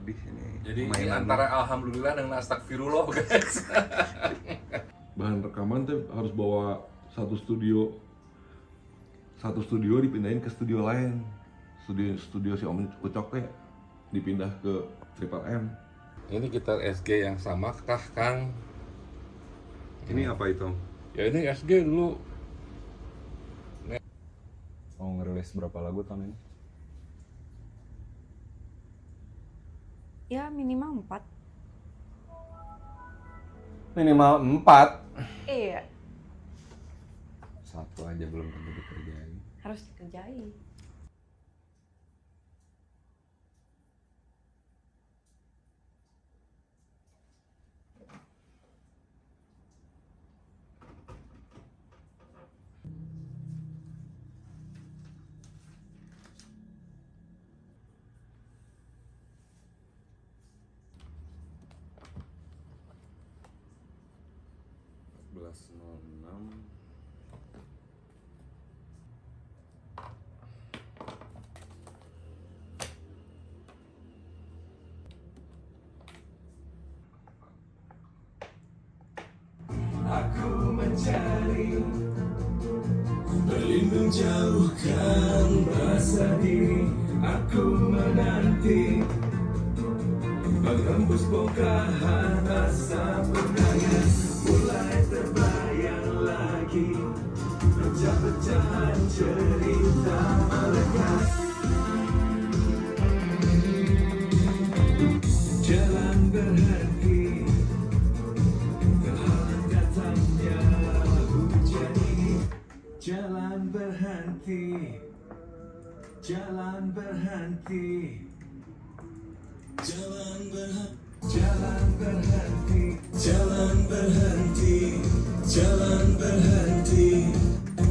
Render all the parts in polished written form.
lebih ini. Jadi ini mainan. antara alhamdulillah dan astagfirullah guys. Bahan rekaman tuh harus bawa satu studio dipindahin ke studio lain. Studio si Om Ucok teh dipindah ke Triple M. Ini gitar SG yang sama kah Kang? Ini apa itu? Ya ini SG dulu. Mau ngerilis berapa lagu tahun ini? Ya minimal 4. Minimal 4. Iya, Satu aja belum tentu dikerjain. harus dikerjain. Aku mencari berlindung jauhkan rasa diri. Aku menanti menghembus bongkahan rasa penangan. Mulai terbayang lagi pecah-pecahan cerita melekat. Jalan berhenti terhalang datangnya hujan ini. Jalan berhenti, jalan berhenti, jalan berhenti, jalan berhenti, jalan berhenti, jalan berhenti.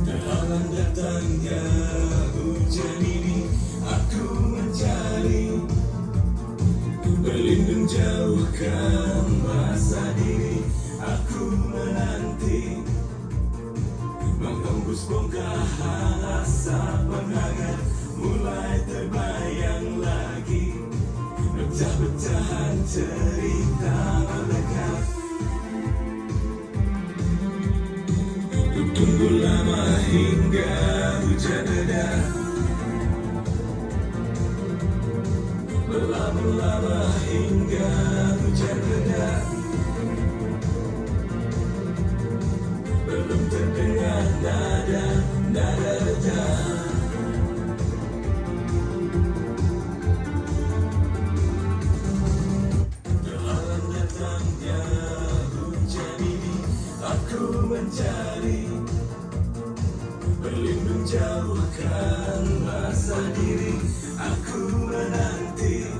Terhalang datangnya hujan ini. Aku mencari berlindung jauhkan rasa diri. Aku menanti menghembus bongkahan rasa penangan. Mulai terbayang lagi pecah-pecahan cerita melekat. Tunggu lama hingga hujan reda, berlama-lama hingga hujan reda. Belum terdengar nada reda. Terhalang datangnya hujan ini. Aku mencari berlindung jauhkan rasa diri. Aku menanti,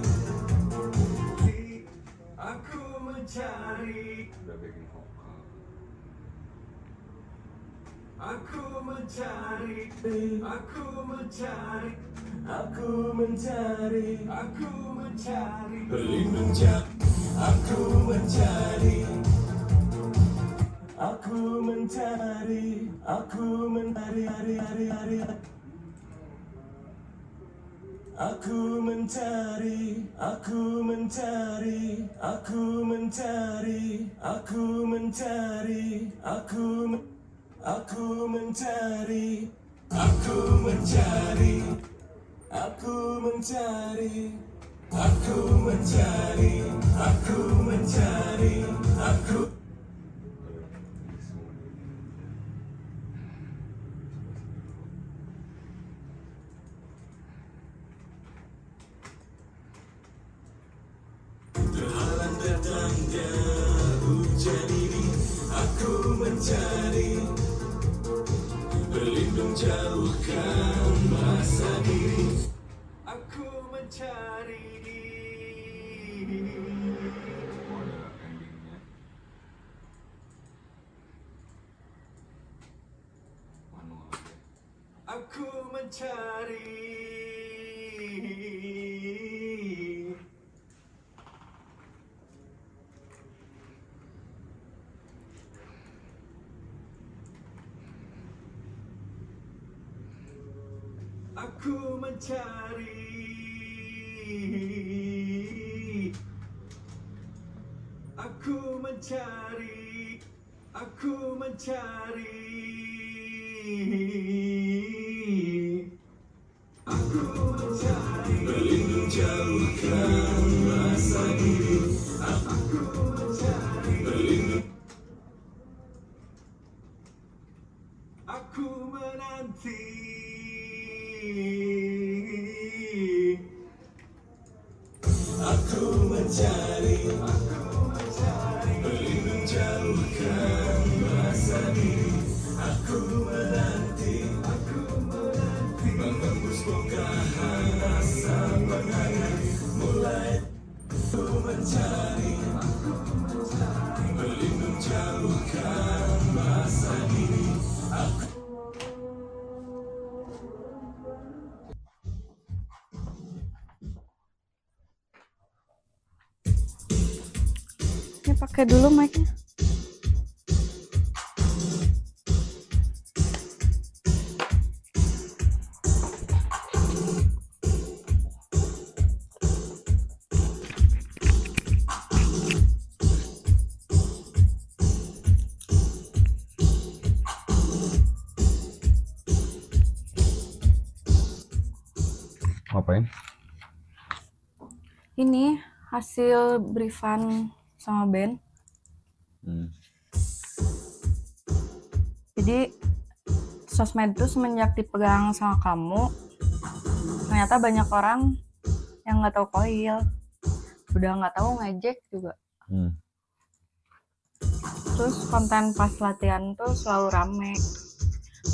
aku mencari, Udah backing vokal. aku mencari, aku mencari, aku mencari, aku mencari berlindung jauh. Aku mencari, aku mencari, aku mencari, aku mencari, aku mencari, aku mencari, aku mencari, aku mencari, aku mencari, aku mencari, aku mencari, aku mencari, aku. Terhalang datangnya hujan ini. Aku mencari berlindung jauhkan rasa diri. Aku mencari. Oh, ada endingnya. Manual aja. Aku mencari. Aku mencari. mencari, aku mencari, aku mencari, berlindung jauhkan rasa diri, aku mencari, berlindung, aku menanti. Aku mencari, berlindung jauhkan rasa diri. Aku menanti, menghembus bongkahan rasa menghangat. Mulai aku mencari, berlindung jauhkan rasa diri. Ini pakai dulu mic-nya. Ngapain? Ini hasil briefan sama band. Jadi sosmed itu semenjak dipegang sama kamu, ternyata banyak orang yang nggak tahu Koil, udah nggak tahu ngejek juga. Terus konten pas latihan tuh selalu rame,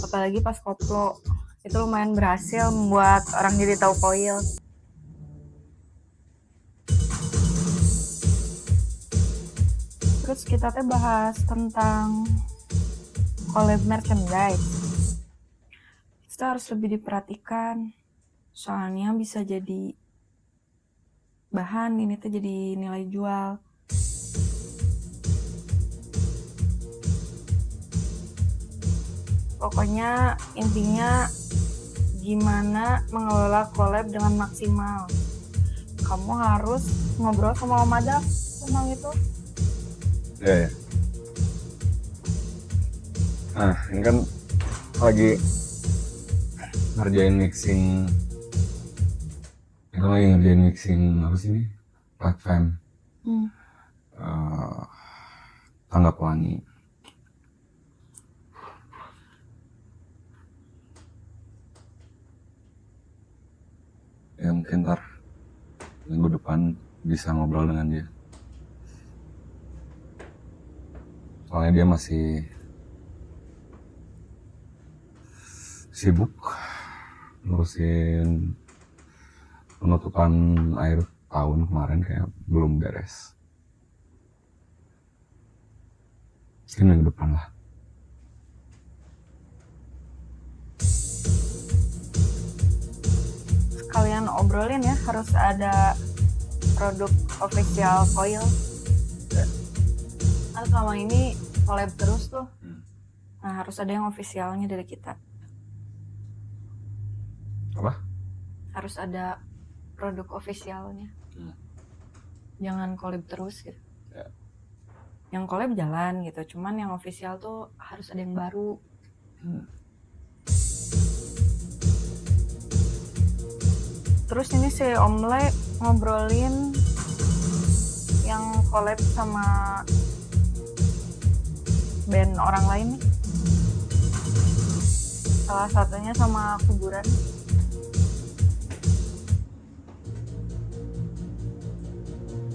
apalagi pas koplo. Itu lumayan berhasil membuat orang jadi tahu Koil. Terus kita teh bahas tentang collab merchandise. Kita harus lebih diperhatikan, soalnya bisa jadi bahan, ini tuh jadi nilai jual. Pokoknya intinya gimana mengelola collab dengan maksimal. Kamu harus ngobrol sama Om Adap tentang itu. Ya. Nah, ini kan lagi ngerjain mixing. Kita lagi ngerjain mixing apa sih ini? Platform. Tanggap Wangi. Ya mungkin ntar minggu depan bisa ngobrol dengan dia. Soalnya dia masih sibuk ngurusin penutupan akhir tahun kemarin, kayak belum beres. Mungkin minggu depan lah. Kalian obrolin ya, harus ada produk official Koil. Kan selama ini collab terus tuh. Nah, harus ada yang officialnya dari kita. Apa? Harus ada produk officialnya. Jangan collab terus gitu. Ya. Yang collab jalan gitu, cuman yang official tuh harus ada yang baru. Terus ini si Om Le ngobrolin yang collab sama band orang lain nih. Salah satunya sama Kuburan.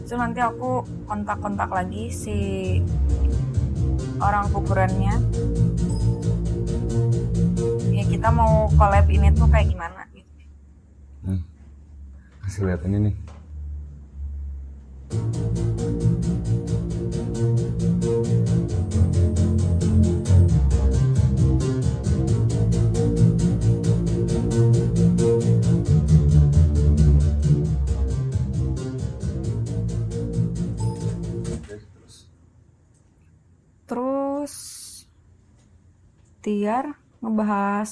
So nanti aku kontak-kontak lagi si orang Kuburannya. Ya kita mau collab ini tuh kayak gimana gitu. Kasih lihat ini nih. Terus Tiar ngebahas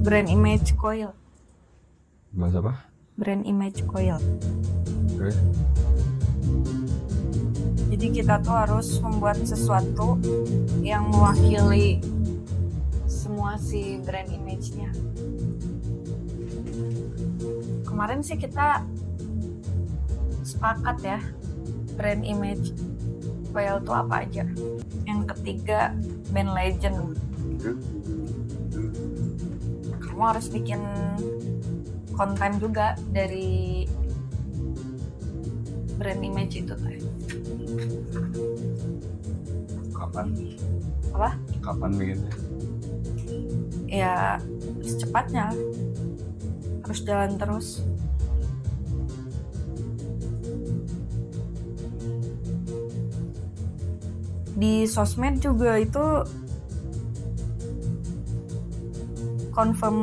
brand image Koil. Bahas apa? Brand image Koil. Oke. Jadi kita tuh harus membuat sesuatu yang mewakili semua si brand image-nya. Kemarin sih kita sepakat ya, brand image Well tuh apa aja. Yang ketiga, band legend. Kamu harus bikin konten juga dari brand image itu teh. Kapan? Apa? Kapan bikinnya? Ya secepatnya, harus jalan terus. Di sosmed juga itu confirm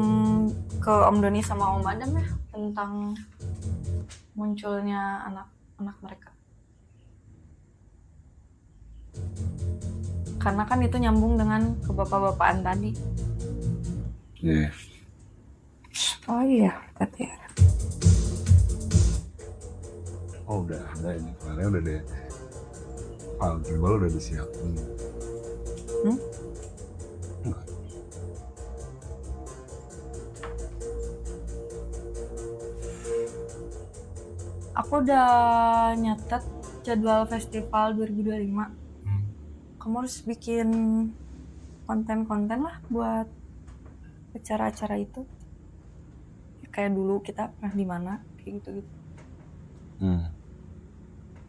ke Om Doni sama Om Adam ya tentang munculnya anak-anak mereka. Karena kan itu nyambung dengan ke bapak-bapakan tadi. Iya. Oh iya, tadi ya. Oh udah ada ini, kemarin udah deh. File jebol udah disiapin. Enggak. Aku udah nyatet jadwal festival 2025. Kamu harus bikin konten-konten lah buat acara-acara itu. Kayak dulu kita pernah di mana, kayak gitu-gitu.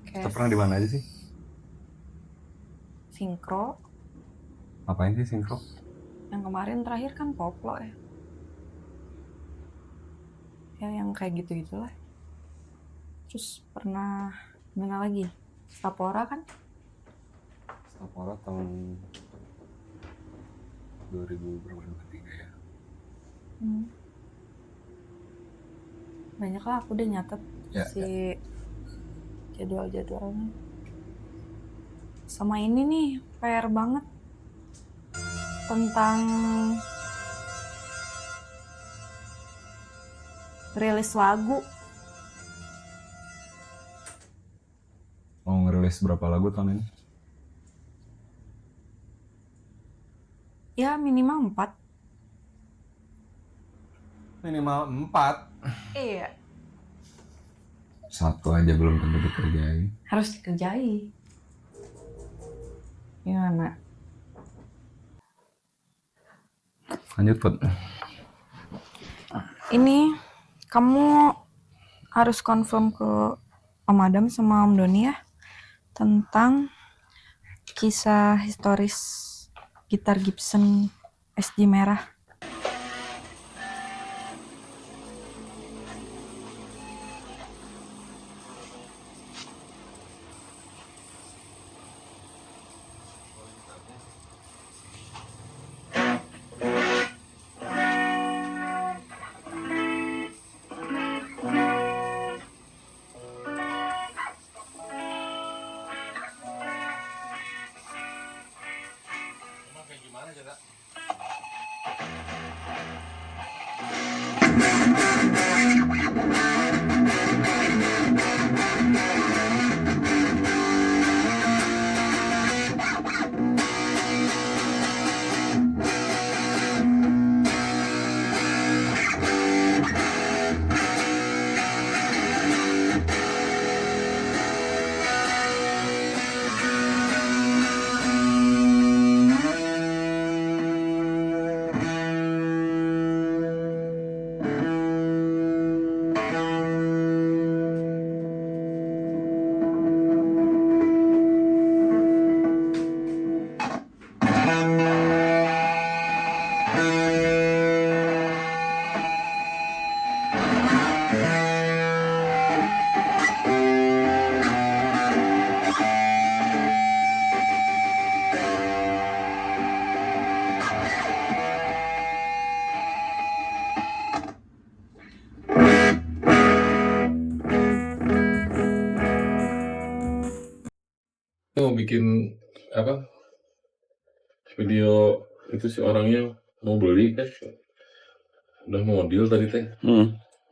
Kita pernah di mana aja sih? Sinkro. Ngapain sih sinkro? Yang kemarin terakhir kan koplo ya. Ya yang kayak gitu-gitulah. Terus pernah mana lagi? Sapora kan? Sapora tahun 2023 ya. Banyak lah, aku udah nyatet Ya, si jadwal-jadwalnya. Sama ini nih, PR banget tentang rilis lagu. Mau ngerilis berapa lagu tahun ini? Ya minimal 4. Minimal 4. Iya. Satu aja belum tentu dikerjain. Harus dikerjai. Gimana? Lanjut Put. Ini kamu harus confirm ke Om Adam sama Om Doni ya tentang kisah historis gitar Gibson SG merah. Mau bikin apa video itu si orangnya mau beli kan udah mau deal tadi teh.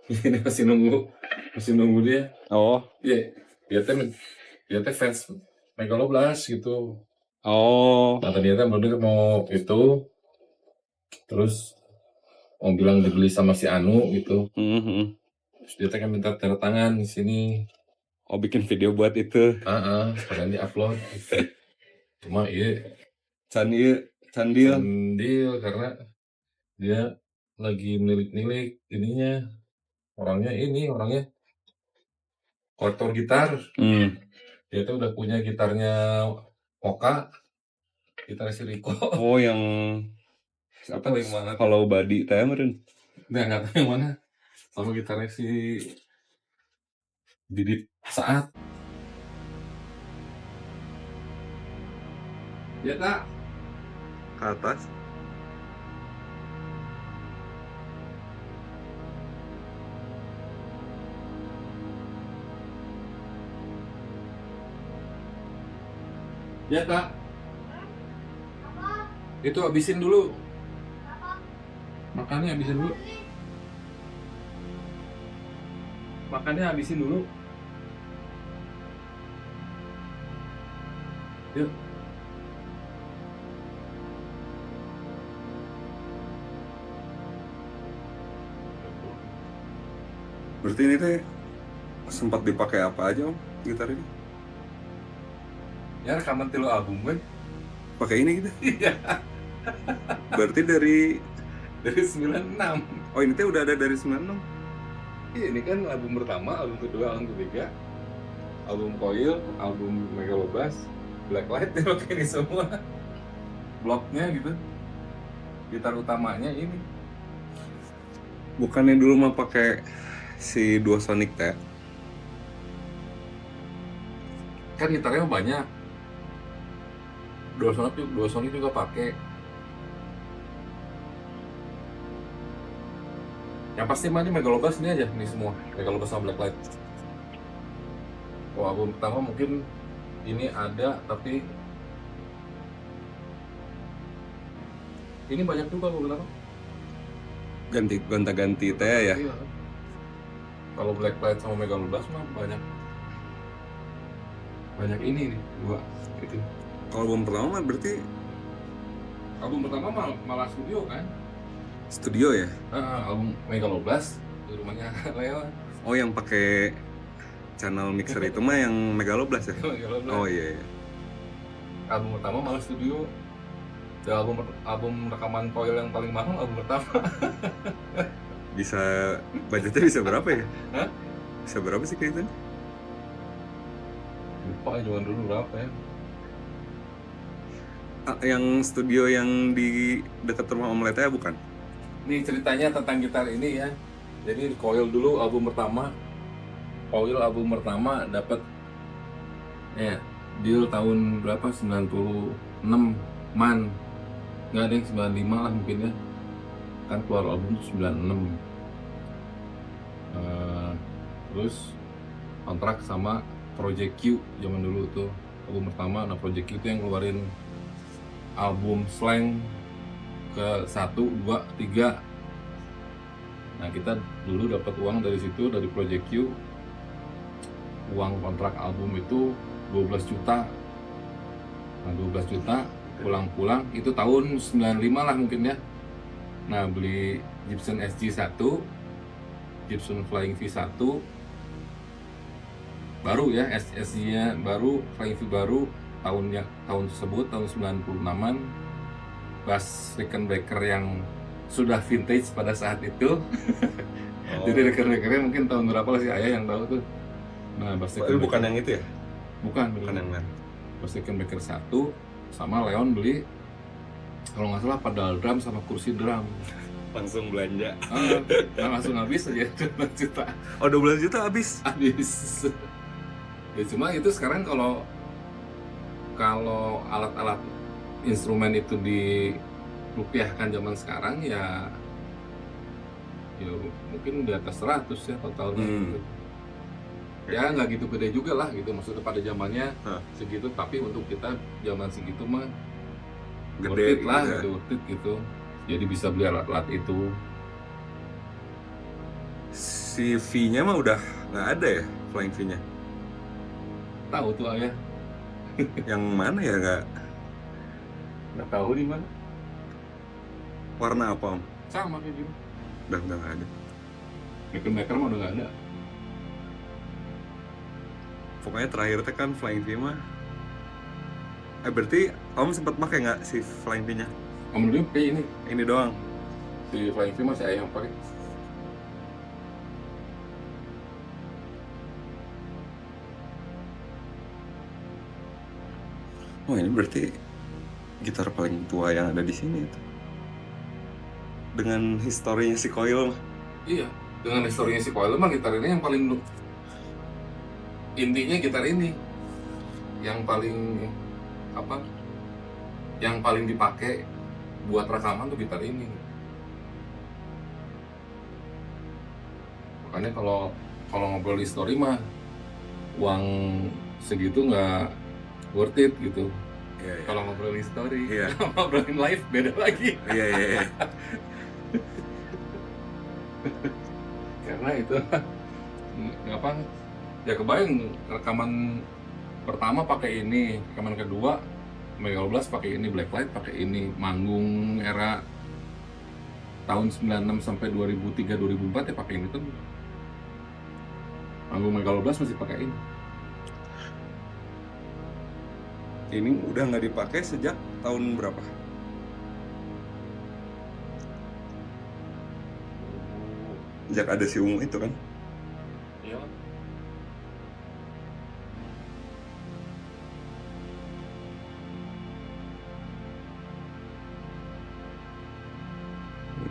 Ini masih nunggu dia. Oh, Iya, dia teh fans Megaloblast gitu. Oh. Nah tadinya kan bener mau itu, terus mau bilang dibeli sama si Anu gitu. Terus dia kan minta tanda tangan di sini. Oh, bikin video buat itu. Sekalian di-upload gitu. Cuma Candil karena dia lagi nilik-nilik ininya. Orangnya kolektor gitar. Dia tuh udah punya gitarnya Oka, gitarnya si Riko. Oh, yang apa yang mana? Kalau Badi teh meureun. Nggak tahu yang mana. Sama gitarnya si Didit Saat. Ya tak? Ke atas. Ya tak? Itu habisin dulu. Makannya habisin dulu. Makannya habisin dulu. Yuk. Berarti ini teh sempat dipakai apa aja Om gitar ini? Ya rekaman 3 album gue. Pakai ini gitu. Iya. Berarti dari 96. Oh, ini teh udah ada dari 96. Iya, ini kan album pertama, album kedua, album ketiga, album Coil, album Megaloblast, Blacklight ya pakai ini semua. Bloknya gitu. Gitar utamanya ini. Bukannya dulu mah pakai si Duosonic teh? Kan gitarnya banyak. Duosonic juga pakai. Yang pasti mah ini Megaloblast ini aja, ini semua Megaloblast sama Blacklight. Oh, album pertama mungkin ini ada, tapi ini banyak juga album pertama. Gonta-ganti teh ya. Iya. Kalau Blacklight sama Megaloblast mah banyak ini nih, 2 gitu. Kalau album pertama mah berarti Album pertama malah studio kan? studio ya? Album Megaloblast di rumahnya Leo. Oh, yang pakai channel mixer itu mah yang Megaloblast ya? Megaloblast. Oh iya. Album pertama malah studio. Dan album rekaman Coil yang paling mahal album pertama. Bisa budgetnya bisa berapa ya? Hah? Bisa berapa sih kayaknya? Lupa ya zaman dulu berapa ya? Yang studio yang di dekat rumah Om Leta ya bukan? Ini ceritanya tentang gitar ini ya. Jadi Coil dulu album pertama. Coil album pertama dapat ya deal tahun berapa? 96 man. Nggak ada yang 95 lah mungkin ya. Kan keluar album 96. Terus kontrak sama Project Q zaman dulu tuh. Album pertama, nah Project Q itu yang keluarin album Slang ke 1, 2, 3. Nah kita dulu dapat uang dari situ, dari Project Q. Uang kontrak album itu 12 juta. Nah 12 juta pulang-pulang itu tahun 95 lah mungkin ya. Nah beli Gibson SG1, Gibson Flying V1 baru ya, SG-nya baru, Flying V baru, tahun tersebut tahun 96-an. Bass Rickenbacker yang sudah vintage pada saat itu. Jadi Rickenbackernya mungkin tahun berapa lah sih ayah yang tahu tuh. Nah Bass Rickenbacker Bukan yang itu ya? bukan yang lain. Bass Rickenbacker 1 sama Leon beli kalau nggak salah pedal drum sama kursi drum. Langsung belanja. Langsung habis aja 12 juta. Oh, 12 juta habis? Habis. Ya cuma itu sekarang kalau alat-alat instrumen itu dirupiahkan zaman sekarang ya mungkin di atas 100 ya totalnya gitu. Ya nggak gitu gede juga lah gitu, maksudnya pada zamannya segitu, tapi untuk kita zaman segitu mah Gede worth it lah gitu ya. gitu, worth it gitu. Jadi bisa beli alat-alat itu. Si V-nya mah udah nggak ada ya, Flying V-nya? Tahu tuh ayah. Yang mana ya Nggak tahu di mana. warna apa om? Sama kayak gitu. Udah nggak ada. Maker mah udah nggak ada. Pokoknya terakhir teh kan Flying V mah. Berarti om sempat pakai nggak si Flying V-nya? Om dulu kayak ini. Ini doang. Si Flying V masih ayam pakai. Oh ini berarti gitar paling tua yang ada di sini itu. Dengan historinya si Coil mah. Iya, dengan historinya si Coil mah gitar ini yang paling intinya gitar ini yang paling apa? Yang paling dipakai buat rekaman tuh gitar ini. Makanya kalau ngobrol history mah uang segitu nggak worth it gitu. Iya, iya. Kalau ngobrol history, Iya. kalau ngobrolin live beda lagi. Iya, iya, iya. Karena itu apa ya kebayang rekaman pertama pakai ini, rekaman kedua Mega 12 pakai ini, Blacklight pakai ini, manggung era tahun 96 sampai 2003 2004 ya pakai ini tuh. Manggung Mega 12 masih pakai ini. Ini udah nggak dipakai sejak tahun berapa? Sejak ada si Ungu itu kan? Iya.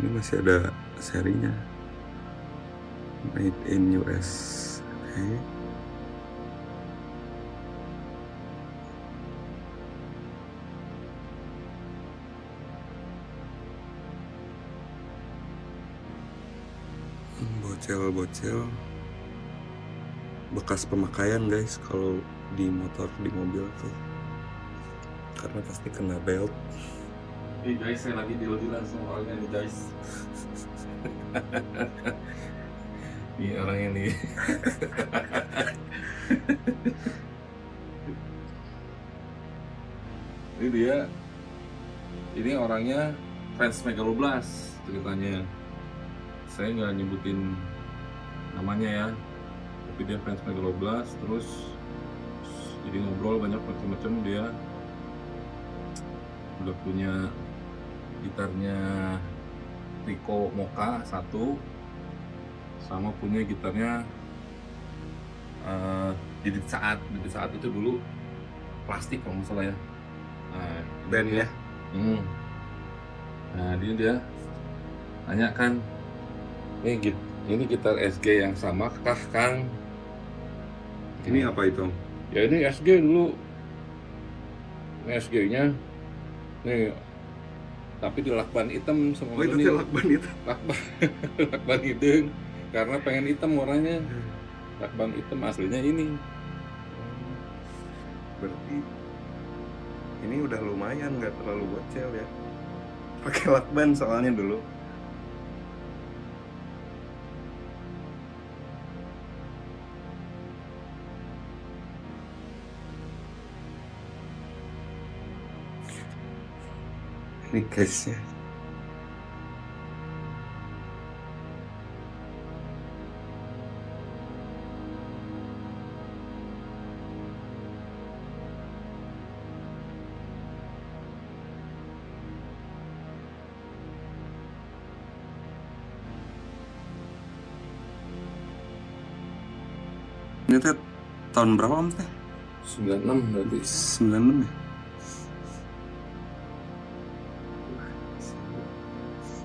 Ini masih ada serinya. Made in US. Oke. Bocel-bocel bekas pemakaian guys kalau di motor di mobil tuh karena pasti kena belt. Guys, saya lagi deal-dealan sama orangnya nih guys. Ini orangnya nih. Ini orangnya fans Mega 12 ceritanya. Saya nggak nyebutin namanya ya, tapi dia fans Mega 12 terus jadi ngobrol banyak macam-macam. Dia udah punya gitarnya Rico Mocha 1 sama punya gitarnya di saat itu dulu plastik kalau nggak salah ya. Nah, Band ya? Nah dia tanya kan, ini gitar SG yang sama kah Kang? Ini apa itu? Ya ini SG dulu. Ini SG-nya nih, tapi di lakban hitam sama Oh itu ini. teh lakban itu. Lakban hidung karena pengen hitam warnanya. Lakban hitam aslinya ini. Berarti ini udah lumayan, nggak terlalu bocel ya. Pakai lakban soalnya dulu. Ini case-nya. Ini teh tahun berapa om teh? 96 berarti. 96 ya?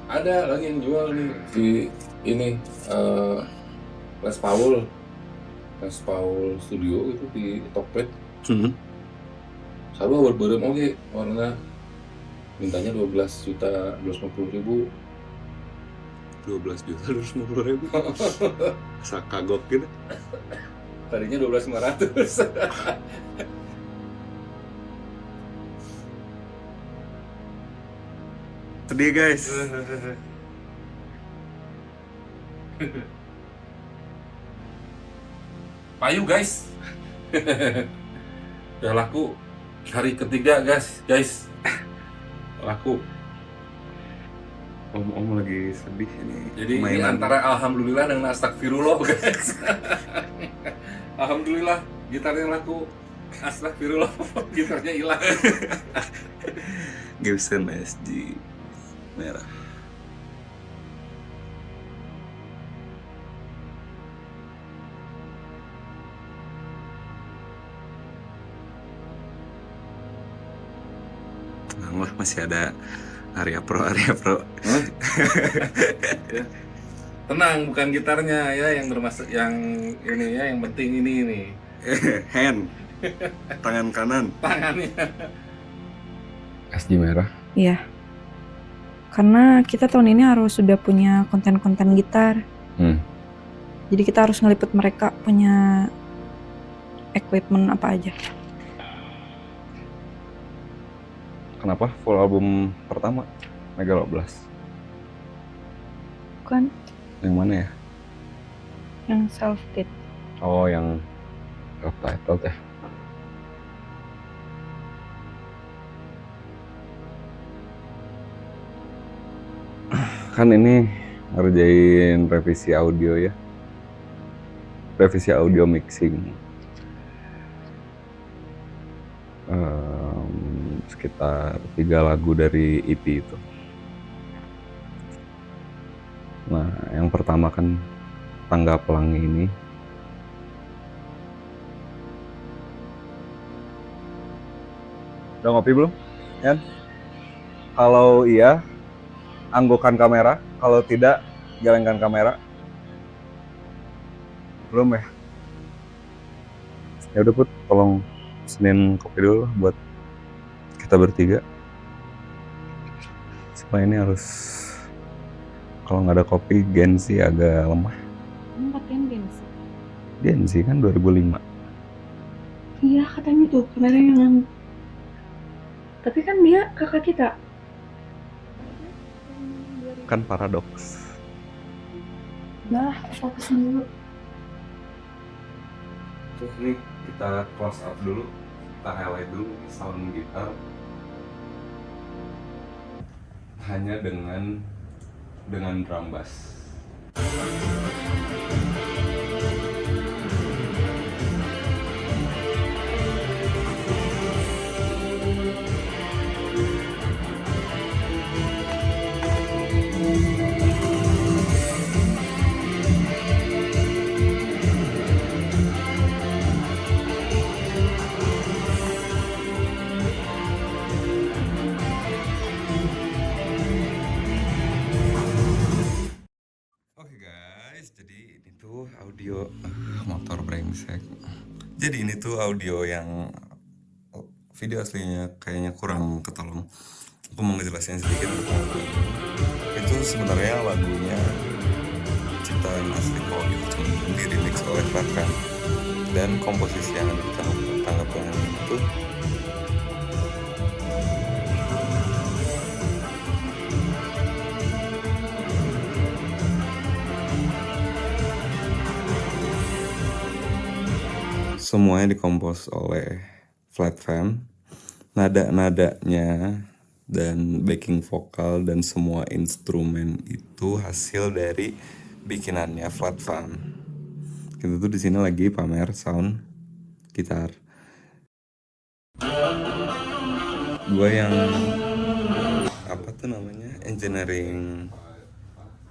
Ada lagi yang jual nih di ini Les Paul Studio itu di Tokped. Sarua berberem oke warna mintanya 12.250.000. 12.250.000. Sakagok gitu. Tadinya 12.500. Sedih guys. Payu guys. Udah laku Hari ketiga guys, laku. Om lagi sedih ini. Jadi ini antara alhamdulillah dengan astagfirullah guys. Alhamdulillah gitarnya laku, astagfirullah gitarnya hilang. Gibson SG merah. Tenang lah, masih ada Arya Pro. Tenang, bukan gitarnya ya yang bermaksud, yang ini ya, yang penting ini nih. Hand. Tangan kanan. Tangannya. SG merah. Iya. Karena kita tahun ini harus sudah punya konten-konten gitar. Jadi kita harus ngeliput mereka punya equipment apa aja. Kenapa full album pertama Megaloblast? Bukan Yang mana ya? yang self-titled. Oh, yang self-titled ya. Kan ini ngerjain revisi audio ya. Revisi audio mixing. Sekitar 3 lagu dari EP itu. Nah, yang pertama kan Tangga Pelangi ini. Udah ngopi belum? Yan? Kalau iya, anggukan kamera. Kalau tidak, jalankan kamera. Belum ya? Ya udah Put, tolong pesenin kopi dulu buat kita bertiga. Supaya ini harus, kalau nggak ada kopi, Gensi agak lemah. Kamu pakein Gensi? Gensi kan 2005. Iya katanya tuh kemarin yang. Tapi kan dia kakak kita. Kan paradoks. Udah, fokus dulu. Terus nih kita close up dulu, kita highlight dulu sound gitar. Hanya dengan drum bass. Oke guys, jadi ini tuh audio motor brengsek. Jadi ini tuh audio yang video aslinya kayaknya kurang ketolong. Aku mau ngejelasin sedikit. Itu sebenarnya lagunya ciptaan asli Koil, cuma di remix oleh Farkan. Dan komposisi yang ada di Tangga Pelangi itu semuanya dikompos oleh Flat Fam. Nada-nadanya dan backing vokal dan semua instrumen itu hasil dari bikinannya Flat Fam. Kita tuh di sini lagi pamer sound gitar. Gue yang apa tuh namanya, engineering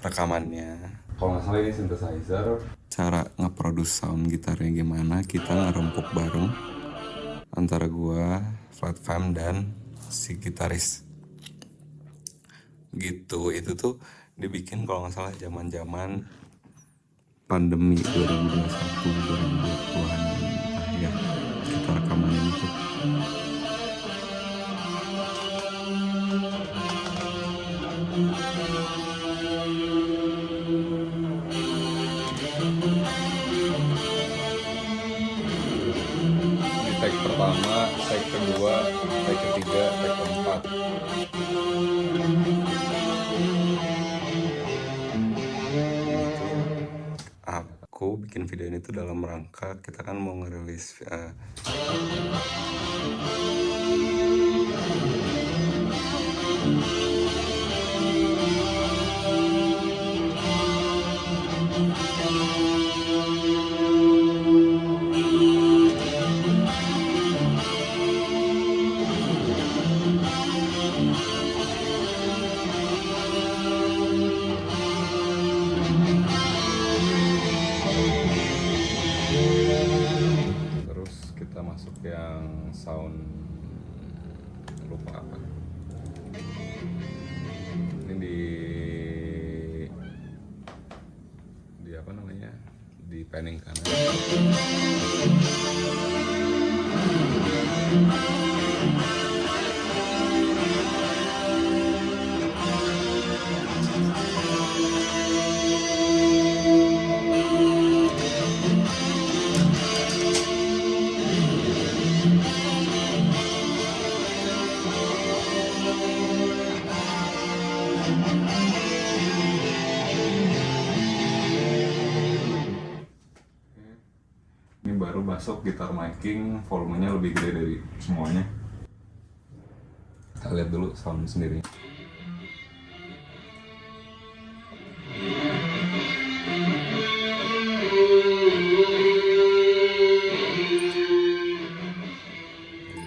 rekamannya. Kalau nggak salah ini synthesizer. Cara nge-produce sound gitarnya gimana, kita ngerempuk bareng antara gua, Flat Fam, dan si gitaris. Gitu, itu tuh dibikin kalau nggak salah zaman-zaman pandemi 2021-2020-an ya, kita rekaman ini tuh. Take pertama, take kedua, take ketiga, take keempat. Aku bikin video ini tuh dalam rangka kita kan mau ngerilis panning kanan. Ini baru masuk gitar miking, volumenya lebih gede dari semuanya. Kita lihat dulu sound sendiri.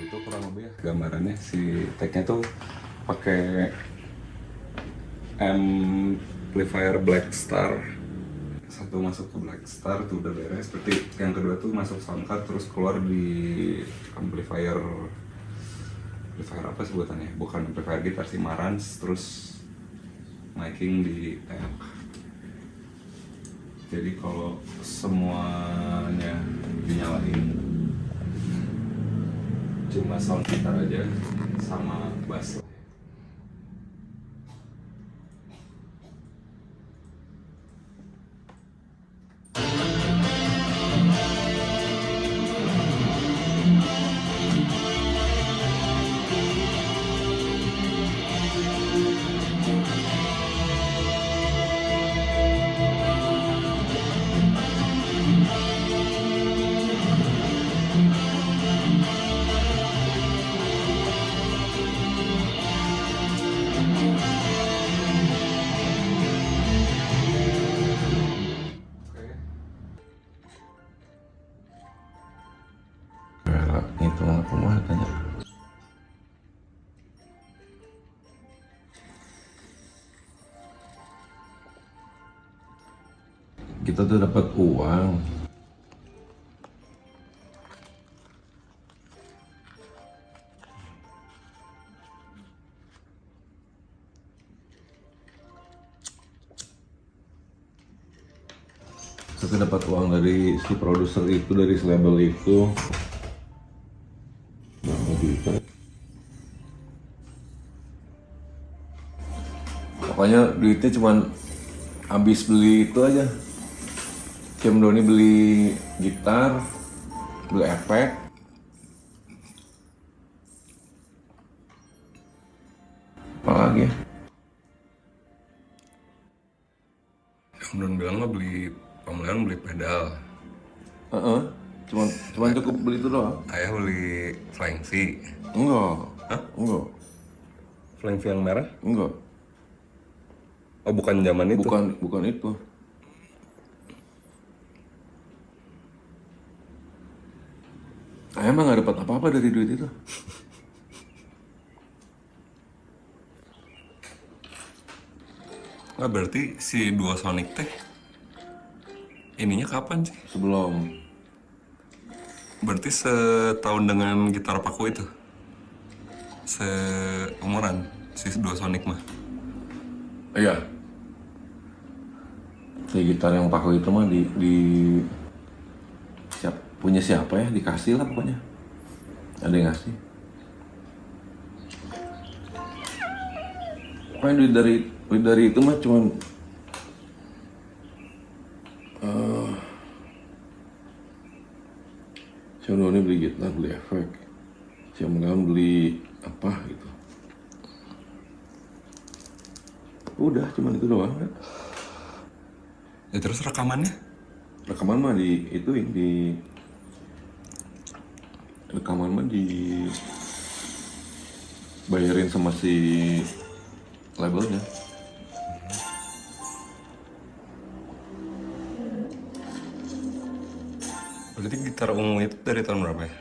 Itu kurang lebih ya gambarannya. Si tag-nya tuh pakai amplifier Black Star. Satu masuk ke Black Star tuh udah beres. Berarti yang kedua tuh masuk sound card terus keluar di amplifier apa sebutannya? Bukan amplifier gitar sih, Marantz, terus miking di tag. Jadi kalau semuanya dinyalain cuma sound gitar aja sama bass. Itu aku mau tanya. Kita tuh dapat uang. Kita dapat uang dari si produser itu, dari si label itu. Pokoknya duitnya cuman habis beli itu aja. Cem Doni beli gitar, beli efek. Apalagi ya? Om Don bilang mah beli pemulihan, beli pedal. Cuman cukup beli itu doang. Ayah beli Flying V. Enggak. Hah? Enggak. Flying V yang merah? Enggak. Oh, bukan zaman itu. Bukan itu. Ayah emang nggak dapat apa-apa dari duit itu. Nggak, berarti si Duosonic teh ininya kapan sih? Sebelum. Berarti setahun dengan gitar paku itu? Seumuran si Duosonic mah? Iya. Si gitar yang paku itu mah punya siapa ya, dikasih lah pokoknya. Ada yang ngasih. Pokoknya duit dari itu mah cuman siapa ini beli gitar, beli efek, siapa beli apa gitu. Udah cuman itu doang kan. Ya terus rekamannya? Rekaman mah rekaman mah bayarin sama si labelnya. Berarti gitar ungu itu dari tahun berapa ya?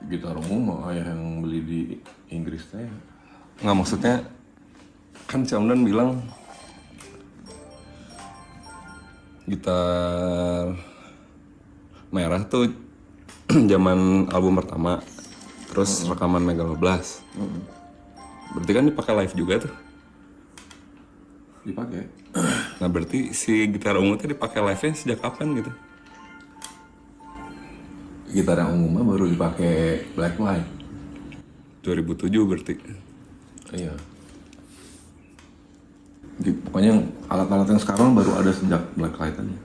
Gitar umum mah ayah yang beli di Inggris teh. Nggak, maksudnya kan si Om Don bilang gitar merah tuh zaman album pertama, terus rekaman Megaloblast. Berarti kan dipakai live juga tuh. Dipakai. Nah berarti si gitar ungu tuh dipakai live-nya sejak kapan gitu? gitar yang ungu mah baru dipakai Blacklight. 2007 berarti. Iya. Pokoknya alat-alat yang sekarang baru ada sejak Blacklight aja.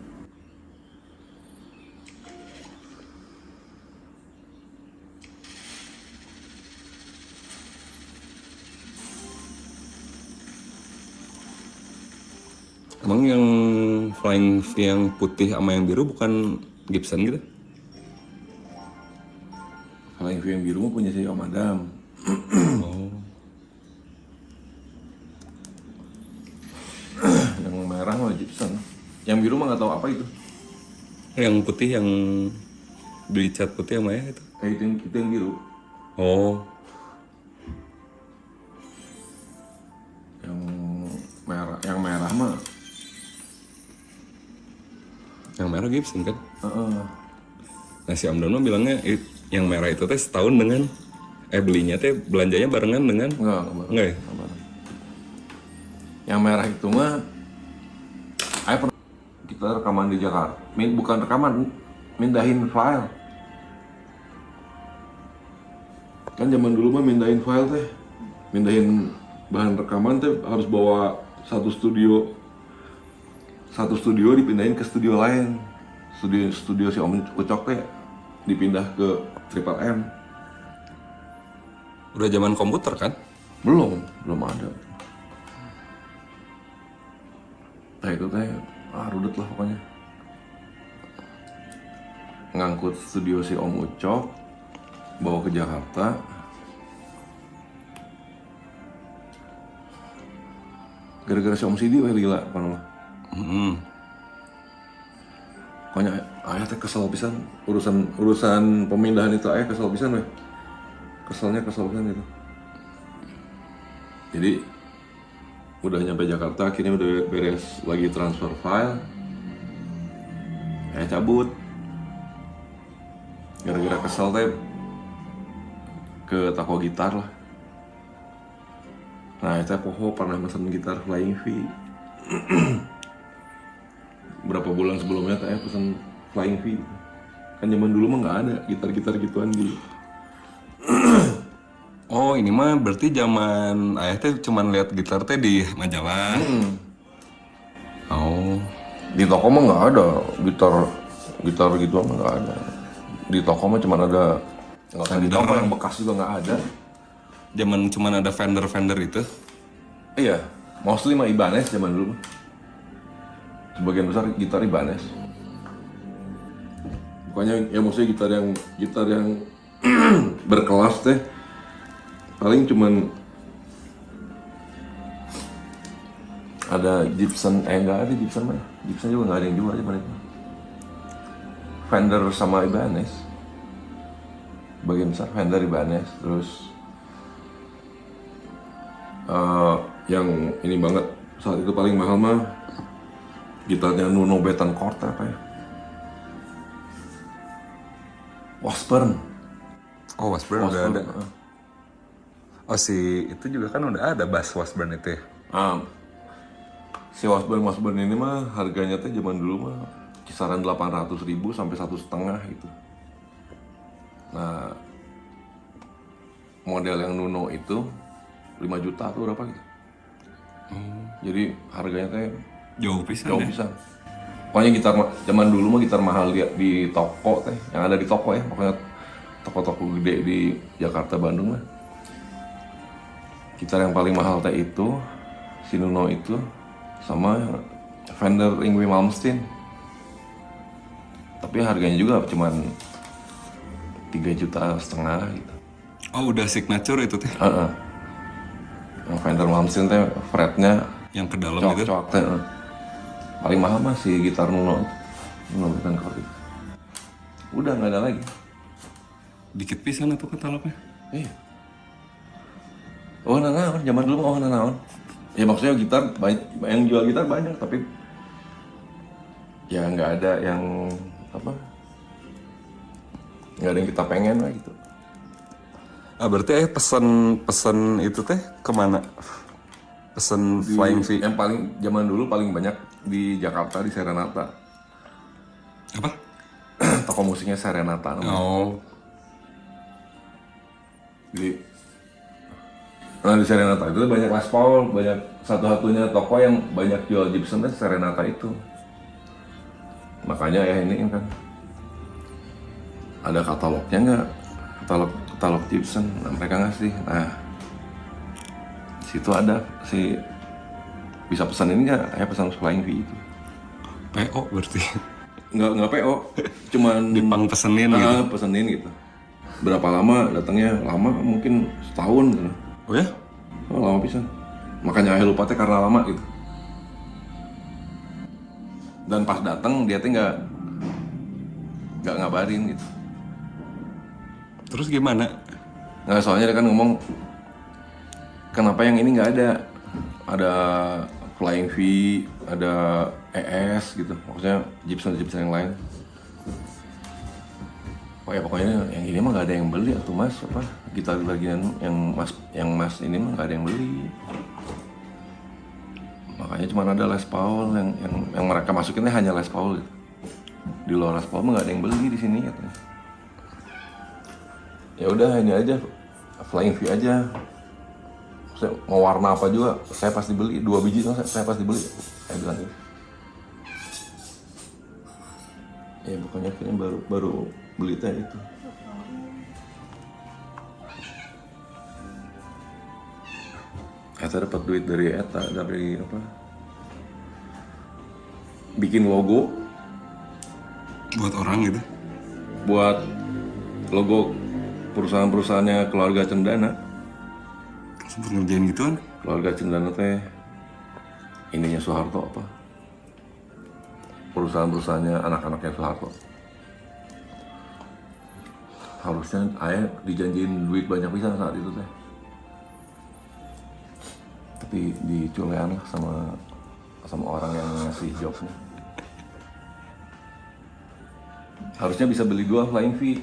Emang yang Flying V yang putih sama yang biru bukan Gibson gitu? Flying V yang biru mah punya si Om Adam. Oh. Yang merah mah Gibson. Yang biru mah nggak tahu apa itu. Yang putih yang beli cat putih sama ya itu? Itu yang biru. Oh. Yang merah mah. Yang merah Gibson kan? Heeh. Nah si Om Don mah bilangnya yang merah itu teh setahun dengan belinya teh belanjanya barengan dengan Enggak enggak ya? Nggak bareng. Yang merah itu mah pernah kita rekaman di Jakarta. Bukan rekaman, mindahin file. Kan zaman dulu mah mindahin file teh, mindahin bahan rekaman teh harus bawa satu studio dipindahin ke studio lain. Studio si Om Ucok teh dipindah ke Triple M. Udah zaman komputer kan? Belum ada. Nah itu teh rudet lah pokoknya. Ngangkut studio si Om Ucok, bawa ke Jakarta. Gara-gara si Om Sidi weh gila apa nama? Pokoknya ayah teh kesel pisan urusan pemindahan itu, ayah kesel pisan weh. Kesel pisan gitu. Jadi udah nyampe Jakarta, akhirnya udah beres lagi transfer file. Ayah cabut. Gara-gara kesel teh ke toko gitar lah. Nah, saya pernah mesen gitar Flying V. Berapa bulan sebelumnya saya pesen Flying V. Kan zaman dulu mah nggak ada gitar-gitar gituan di. Oh ini mah berarti zaman ayah teh cuman lihat gitar teh di majalah. Oh. Di toko mah nggak ada gitar gituan mah nggak ada. Di toko mah cuman ada nggak usah di toko yang bekas juga nggak ada. Zaman cuman ada vendor itu. Iya, mostly mah Ibanez zaman dulu mah. Sebagian besar gitar Ibanez. Pokoknya ya maksudnya gitar yang berkelas teh paling cuman ada Gibson, nggak ada Gibson mah. Gibson juga nggak ada yang jual zaman itu. Fender sama Ibanez. Bagian besar Fender Ibanez, terus yang ini banget saat itu paling mahal mah gitarnya Nuno Betancourt apa ya? Washburn. Oh Washburn udah ada. Oh si itu juga kan udah ada bass Washburn itu ya? Si Washburn ini mah harganya tuh zaman dulu mah kisaran 800.000 sampai 1,5 gitu. Nah model yang Nuno itu 5 juta tuh berapa gitu. Jadi harganya teh Jauh pisan jauh ya? pisan. Pokoknya gitar zaman dulu mah gitar mahal di toko teh, yang ada di toko ya, pokoknya toko-toko gede di Jakarta, Bandung lah. Gitar yang paling mahal teh itu si Nuno itu sama Fender Yngwie Malmsteen. Tapi harganya juga cuman 3,5 juta gitu. Oh udah signature itu teh? Yang Fender Malmsteen teh fretnya Yang ke dalam gitu? cok teh. Paling mahal mah si gitar Nuno Betancourt itu. Udah nggak ada lagi. Dikit pisan itu katalognya? Iya. Oh nanaon, zaman dulu mah nanaon. Ya maksudnya gitar banyak, yang jual gitar banyak tapi ya nggak ada yang apa? Nggak ada yang kita pengen lah gitu. Berarti pesan itu teh kemana? Pesan Flying V? Yang paling zaman dulu paling banyak di Jakarta di Serenata. Apa? toko musiknya Serenata namanya. Oh, Jadi, nah di Serenata itu banyak Les Paul, banyak satu-satunya toko yang banyak jual Gibson itu Serenata itu. Makanya ya ini kan ada katalognya nggak, katalog Gibson, nah, mereka ngasih. Nah, di situ ada si bisa pesan ini nggak? Pesan Flying V itu. PO berarti. Nggak PO, cuman Dipang pesenin gitu. pesenin gitu. Berapa lama datangnya? Lama mungkin setahun gitu. Oh ya? Oh, lama pisan. Makanya saya lupa teh karena lama gitu. Dan pas datang dia teh nggak ngabarin gitu. Terus gimana? Nggak, soalnya dia kan ngomong kenapa yang ini nggak ada? Ada Flying V, ada ES gitu. Maksudnya Gibson yang lain. Oh ya pokoknya yang ini mah nggak ada yang beli atau mas apa gitar bagian yang mas ini mah nggak ada yang beli. Makanya cuma ada Les Paul yang mereka masukinnya hanya Les Paul gitu. Di luar Les Paul mah nggak ada yang beli di sini katanya. Ya udah ini aja Flying V aja. Saya mau warna apa juga saya pasti beli 2 biji saya pasti beli. Saya bilang gitu. Ya pokoknya akhirnya baru beli teh itu. Eta dapat duit dari Eta dari apa? Bikin logo Buat orang gitu. buat logo perusahaan-perusahaannya keluarga Cendana. Sempet ngerjain gituan. Keluarga Cendana teh ininya Soeharto apa? Perusahaan-perusahaannya anak-anaknya Soeharto. Harusnya ayah dijanjiin duit banyak pisan saat itu teh. Tapi diculean lah sama orang yang ngasih jobnya. Harusnya bisa beli 2 Flying V.